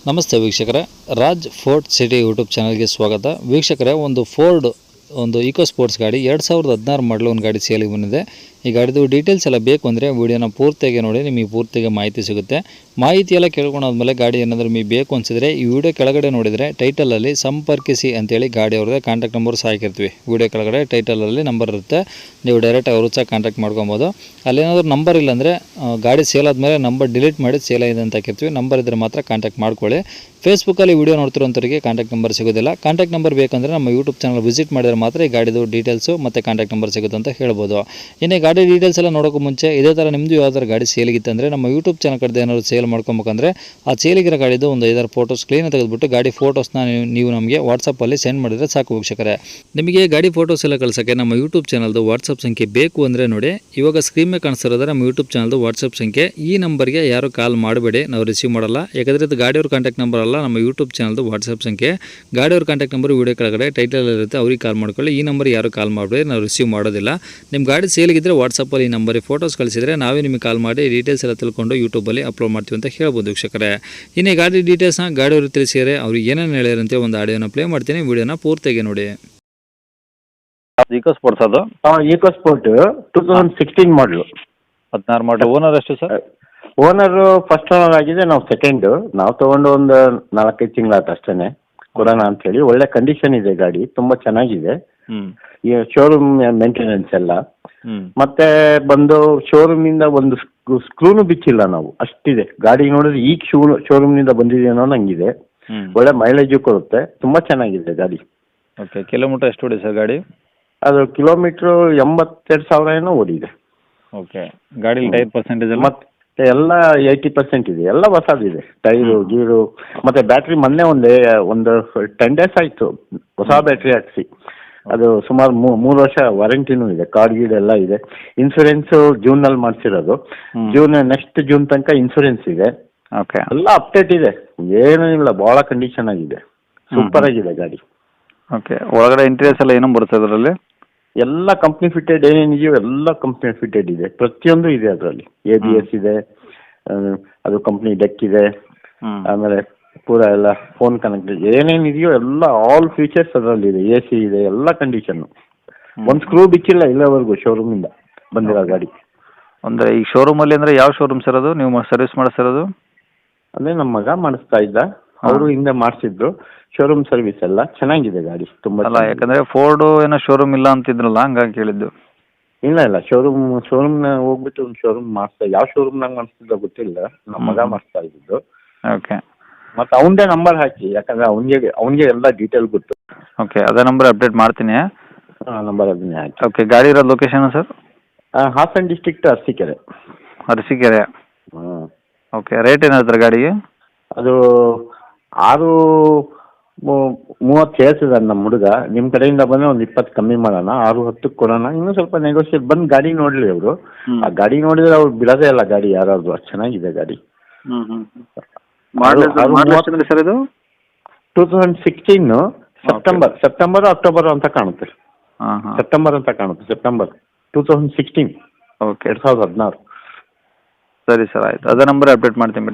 ನಮಸ್ತೆ ವೀಕ್ಷಕರೇ, Raj fort city YouTube ಚಾನಲ್ಗೆ ಸ್ವಾಗತ. ವೀಕ್ಷಕರೇ, ಒಂದು ಫೋರ್ಡ್ ಈಕೋ ಸ್ಪೋರ್ಟ್ಸ್ ಗಾಡಿ 2016 ಮಾಡಲು ಒಂದು ಗಾಡಿ ಸೇಲಿಗೆ ಬಂದಿದೆ. ಈ ಗಾಡಿದು ಡೀಟೇಲ್ಸ್ ಎಲ್ಲ ಬೇಕು ಅಂದರೆ ವೀಡಿಯೋನ ಪೂರ್ತಿಯಾಗಿ ನೋಡಿ, ನಿಮಗೆ ಪೂರ್ತಿಯಾಗಿ ಮಾಹಿತಿ ಸಿಗುತ್ತೆ. ಮಾಹಿತಿ ಎಲ್ಲ ಕೇಳ್ಕೊಂಡಾದ್ಮೇಲೆ ಗಾಡಿ ಏನಾದರೂ ನಿಮಗೆ ಬೇಕು ಅನಿಸಿದರೆ ಈ ವಿಡಿಯೋ ಕೆಳಗಡೆ ನೋಡಿದರೆ ಟೈಟಲಲ್ಲಿ ಸಂಪರ್ಕಿಸಿ ಅಂತೇಳಿ ಗಾಡಿ ಅವ್ರದ್ದೇ ಕಾಂಟ್ಯಾಕ್ಟ್ ನಂಬರ್ ಸಹ ಹಾಕಿರ್ತೀವಿ. ವಿಡಿಯೋ ಕೆಳಗಡೆ ಟೈಟಲಲ್ಲಿ ನಂಬರ್ ಇರುತ್ತೆ, ನೀವು ಡೈರೆಕ್ಟ್ ಅವರು ಸಹ ಕಾಂಟ್ಯಾಕ್ಟ್ ಮಾಡ್ಕೊಬೋದು. ಅಲ್ಲೇನಾದರೂ ನಂಬರ್ ಇಲ್ಲಾಂದರೆ ಗಾಡಿ ಸೇಲ್ ಆದಮೇಲೆ ನಂಬರ್ ಡಿಲೀಟ್ ಮಾಡಿ ಸೇಲ್ ಆಗಿದೆ ಅಂತ ಹಾಕಿರ್ತೀವಿ. ನಂಬರ್ ಇದ್ದರೆ ಮಾತ್ರ ಕಾಂಟ್ಯಾಕ್ಟ್ ಮಾಡ್ಕೊಳ್ಳಿ. ಫೇಸ್ಬುಕ್ಕಲ್ಲಿ ವಿಡಿಯೋ ನೋಡ್ತಿರೋಂಥವ್ರಿಗೆ ಕಾಂಟ್ಯಾಕ್ಟ್ ನಂಬರ್ ಸಿಗೋದಿಲ್ಲ. ಕಾಂಟ್ಯಾಕ್ಟ್ ನಂಬರ್ ಬೇಕಂದರೆ ನಮ್ಮ ಯೂಟ್ಯೂಬ್ ಚಾನಲ್ ವಿಸಿಟ್ ಮಾಡಿದರೆ ಮಾತ್ರ ಈ ಗಾಡಿದು ಡೀಟೇಲ್ಸು ಮತ್ತು ಕಾಂಟ್ಯಾಕ್ಟ್ ನಂಬರ್ ಸಿಗುತ್ತೆ ಅಂತ ಹೇಳ್ಬೋದು. ಇನ್ನು ಗಾಡಿ ಡೀಟೇಲ್ಸ್ ಎಲ್ಲ ನೋಡೋಕ್ಕೂ ಮುಂಚೆ ಇದೇ ಥರ ನಿಮ್ಮದು ಯಾವ್ದಾದ್ರು ಗಾಡಿ ಸೇಲಿಗಿತ್ತಂದರೆ ನಮ್ಮ ಯೂಟ್ಯೂಬ್ ಚಾನಲ್ ಕಡೆ ಏನಾದ್ರು ಸೇಲ್ ಮಾಡ್ಕೊಬೇಕಂದ್ರೆ ಆ ಸೇಲಿಗಿರೋ ಗಾಡಿದು ಒಂದು 5-6 ಫೋಟೋಸ್ ಕ್ಲೀನ್ ತೆಗೆದುಬಿಟ್ಟು ಗಾಡಿ ಫೋಟೋಸ್ನ ನೀವು ನಮಗೆ ವಾಟ್ಸಪ್ಪಲ್ಲಿ ಸೆಂಡ್ ಮಾಡಿದರೆ ಸಾಕು ವೀಕ್ಷಕರೇ. ನಿಮಗೆ ಗಾಡಿ ಫೋಟೋಸ್ ಎಲ್ಲ ಕಳ್ಸೋಕ್ಕೆ ನಮ್ಮ ಯೂಟ್ಯೂಬ್ ಚಾನಲ್ದು ವಾಟ್ಸಪ್ ಸಂಖ್ಯೆ ಬೇಕು ಅಂದರೆ ನೋಡಿ, ಇವಾಗ ಸ್ಕ್ರೀನ್ ಮೇಲೆ ಕಾಣಿಸ್ತಿರೋದ್ರೆ ನಮ್ಮ ಯೂಟ್ಯೂಬ್ ಚಾನಲ್ದು ವಾಟ್ಸಪ್ ಸಂಖ್ಯೆ. ಈ ನಂಬರ್ಗೆ ಯಾರು ಕಾಲ್ ಮಾಡಬೇಡಿ, ನಾವು ರಿಸೀವ್ ಮಾಡಲ್ಲ. ಯಾಕಂದರೆ ಇದು ಗಾಡಿಯವ್ರ ಕಾಂಟ್ಯಾಕ್ಟ್ ನಂಬರ್ ಅಲ್ಲ, ನಮ್ಮ ಯೂಟ್ಯೂಬ್ ಚಾನಲ್ದು ವಾಟ್ಸಪ್ ಸಂಖ್ಯೆ. ಗಾಡಿಯವ್ರ ಕಾಂಟ್ಯಾಕ್ಟ್ ನಂಬರ್ ವಿಡಿಯೋ ಕೆಳಗಡೆ ಟೈಟಲ್ ಇರುತ್ತೆ, ಅವ್ರಿಗೆ ಕಾಲ್ ಮಾಡ್ಕೊಳ್ಳಿ. ಈ ನಂಬರ್ ಯಾರು ಕಾಲ್ ಮಾಡಬೇಡಿ, ನಾವು ರಿಸೀವ್ ಮಾಡೋದಿಲ್ಲ. ನಿಮ್ಮ ಗಾಡಿ ಸೇಲಿಗಿದ್ರೆ ವಾಟ್ಸಪ್ಪಲ್ಲಿ ಈ ನಂಬರಿಗೆ ಫೋಟೋಸ್ ಕಳಿಸಿದರೆ ನಾವೇ ನಿಮಗೆ ಕಾಲ್ ಮಾಡಿ ಡೀಟೇಲ್ಸ್ ಎಲ್ಲ ತಿಳ್ಕೊಂಡು ಯೂಟ್ಯೂಬಲ್ಲಿ ಅಪ್ಲೋಡ್ ಮಾಡ್ತೀವಿ ಅಂತ ಹೇಳ್ಬೋದು ವೀಕ್ಷಕರೇ. ಇನ್ನು ಗಾಡಿ ಡೀಟೇಲ್ಸ್ನ ಗಾಡಿಯವರು ತಿಳಿಸಿದರೆ ಅವ್ರಿಗೆ ಏನೇನು ಹೇಳಿರಂತೆ ಒಂದು ಆಡಿಯೋನ ಪ್ಲೇ ಮಾಡ್ತೀನಿ, ವಿಡಿಯೋನ ಪೂರ್ತಿಯಾಗಿ ನೋಡಿ. ಈಕೋ ಸ್ಪೋರ್ಟ್ಸ್ ಅದು ಈಕೋ ಸ್ಪೋರ್ಟ್ 2016 ಮಾಡಲು. 16 ಮಾಡಲು. ಓನರ್ ಎಷ್ಟು ಸರ್? ಓನರು ಫಸ್ಟ್ ಓನರ್ ಆಗಿದೆ, ನಾವು ಸೆಕೆಂಡ್. ನಾವು ತೊಗೊಂಡು ಒಂದು 4-5 ತಿಂಗಳಾಯ್ತು ಅಷ್ಟೇ. ಕೊಡೋಣ ಅಂತೇಳಿ. ಒಳ್ಳೆ ಕಂಡೀಷನ್ ಇದೆ ಗಾಡಿ, ತುಂಬ ಚೆನ್ನಾಗಿದೆ. ಈ ಶೋರೂಮ್ ಮೇಂಟೆನೆನ್ಸ್ ಎಲ್ಲ. ಮತ್ತೆ ಬಂದು ಶೋರೂಮಿಂದ ಒಂದು ಸ್ಕ್ರೂನು ಬಿಚ್ಚಿಲ್ಲ ನಾವು, ಅಷ್ಟಿದೆ ಗಾಡಿ. ನೋಡಿದ್ರೆ ಈಗ ಶೋರೂಮ್ನಿಂದ ಬಂದಿದೆಯೋ ನಂಗಿದೆ. ಒಳ್ಳೆ ಮೈಲೇಜು ಕೊಡುತ್ತೆ, ತುಂಬ ಚೆನ್ನಾಗಿದೆ ಗಾಡಿ. ಓಕೆ, ಕಿಲೋಮೀಟರ್ ಎಷ್ಟು ಓಡಿದೆ ಸರ್ ಗಾಡಿ? ಅದು ಕಿಲೋಮೀಟ್ರು 82,000 ಏನೋ ಓಡಿದೆ. ಓಕೆ, ಗಾಡಿ ಟೈರ್ ಪರ್ಸೆಂಟೇಜ್ ಎಲ್ಲ? ಮತ್ತೆ ಎಲ್ಲ 80% ಇದೆ, ಎಲ್ಲ ಹೊಸದಿದೆ. ಟೈರು ಗೀರು ಮತ್ತೆ ಬ್ಯಾಟ್ರಿ ಮೊನ್ನೆ ಒಂದು 10 days ಆಯಿತು ಹೊಸ ಬ್ಯಾಟ್ರಿ ಹಾಕ್ಸಿ. ಅದು ಸುಮಾರು 3 ವರ್ಷ ವಾರಂಟಿನೂ ಇದೆ, ಕಾರ್ಡ್ ಗೀಡ್ ಎಲ್ಲ ಇದೆ. ಇನ್ಸೂರೆನ್ಸು ಜೂನಲ್ಲಿ ಮಾಡಿಸಿರೋದು. ನೆಕ್ಸ್ಟ್ ಜೂನ್ ತನಕ ಇನ್ಸೂರೆನ್ಸ್ ಇದೆ. ಓಕೆ, ಎಲ್ಲ ಅಪ್ಡೇಟ್ ಇದೆ, ಏನೂ ಇಲ್ಲ, ಭಾಳ ಕಂಡೀಷನ್ ಆಗಿದೆ, ಸೂಪರ್ ಆಗಿದೆ ಗಾಡಿ. ಓಕೆ, ಒಳಗಡೆ ಇಂಟೀರಿಯರ್ಸ್ ಎಲ್ಲ ಏನೋ ಬರುತ್ತೆ ಅದರಲ್ಲಿ? ಎಲ್ಲ ಕಂಪ್ನಿ ಫಿಟೆಡ್, ಏನೇನಿದೆಯೋ ಎಲ್ಲ ಕಂಪ್ನಿ ಫಿಟೆಡ್ ಇದೆ, ಪ್ರತಿಯೊಂದು ಇದೆ ಅದರಲ್ಲಿ. ABS ಇದೆ, ಅದು ಕಂಪ್ನಿ ಡೆಕ್ ಇದೆ, ಆಮೇಲೆ ಪೂರ ಎಲ್ಲ ಫೋನ್ ಕನೆಕ್ಟ್, ಏನೇನಿದೆಯೋ ಎಲ್ಲ ಆಲ್ ಫೀಚರ್ಸ್ ಅದರಲ್ಲಿ ಇದೆ. AC ಇದೆ, ಎಲ್ಲ ಕಂಡೀಷನ್ನು. ಒಂದು ಸ್ಕ್ರೂ ಬಿಚ್ಚಿಲ್ಲ ಇಲ್ಲಿವರೆಗೂ ಶೋರೂಮಿಂದ ಬಂದಿರೋ ಗಾಡಿ. ಅಂದರೆ ಈ ಶೋರೂಮಲ್ಲಿ ಅಂದರೆ ಯಾವ ಶೋರೂಮ್ ಸರ್ ಅದು ನೀವು ಸರ್ವಿಸ್ ಮಾಡಿಸಿರೋದು? ಅದೇ ನಮ್ಮ ಮಗ ಮಾಡಿಸ್ತಾ ಇದ್ದ, ಅವರು ಹಿಂದೆ ಮಾಡಿಸಿದ್ರು. ಶೋರೂಮ್ ಸರ್ವಿಸ್ ಎಲ್ಲ ಚೆನ್ನಾಗಿದೆ ಗಾಡಿ, ತುಂಬ. ಅಲ್ಲ, ಯಾಕಂದರೆ ಫೋರ್ಡು ಏನೋ ಶೋರೂಮ್ ಇಲ್ಲ ಅಂತಿದ್ರಲ್ಲ, ಹಂಗಾಗಿ ಕೇಳಿದ್ದು. ಇಲ್ಲ ಶೋರೂಮ್ನ ಹೋಗ್ಬಿಟ್ಟು ಒಂದು ಶೋರೂಮ್ ಮಾಡಿಸ್ತಾ, ಯಾವ ಶೋರೂಮ್ನಾಗ ಮಾಡಿಸ್ತಿದ್ದ ಗೊತ್ತಿಲ್ಲ, ನಮ್ಮ ಮಗ ಮಾಡಿಸ್ತಾ ಇದ್ದಿದ್ದು. ಓಕೆ, ಮತ್ತು ಅವನದೇ ನಂಬರ್ ಹಾಕಿ, ಯಾಕಂದರೆ ಅವನಿಗೆ ಎಲ್ಲ ಡೀಟೇಲ್ ಗೊತ್ತು. ಓಕೆ, ಅದೇ ನಂಬರ್ ಅಪ್ಡೇಟ್ ಮಾಡ್ತೀನಿ. ನಂಬರ್ ಅದನ್ನೇ ಹಾಕಿ. ಓಕೆ, ಗಾಡಿ ಇರೋದು location sir? Hassan district Arsikere. Arsikere. Okay, rate ಏನು ಹೇಳ್ತಾರೆ ಗಾಡಿಗೆ? ಅದು 6:30 ಹೇಳ್ತಿದ್ದಾನೆ ನಮ್ಮ ಹುಡುಗ. ನಿಮ್ಮ ಕಡೆಯಿಂದ ಬಂದರೆ ಒಂದು 20 ಕಮ್ಮಿ ಮಾಡೋಣ, 6:10 ಕೊಡೋಣ. ಇನ್ನೂ ಸ್ವಲ್ಪ ನೆಗೋಷಿಯೇಟ್ ಬಂದು ಗಾಡಿ ನೋಡಲಿ ಅವರು. ಆ ಗಾಡಿ ನೋಡಿದ್ರೆ ಅವ್ರು ಬಿಡೋದೇ ಇಲ್ಲ ಗಾಡಿ ಯಾರಾದ್ರು, ಅಷ್ಟು ಚೆನ್ನಾಗಿದೆ ಗಾಡಿ. ಸರ್ ಇದು 2016 ಸೆಪ್ಟೆಂಬರ್ ಅಕ್ಟೋಬರ್ ಅಂತ ಕಾಣುತ್ತೆ. ಸೆಪ್ಟೆಂಬರ್ 2016. ಓಕೆ, 2016. ಸರಿ ಸರ್, ಆಯಿತು. ಅದೇ ನಂಬರ್ ಅಪ್ಡೇಟ್ ಮಾಡ್ತೀನಿ ಬಿಡಿ.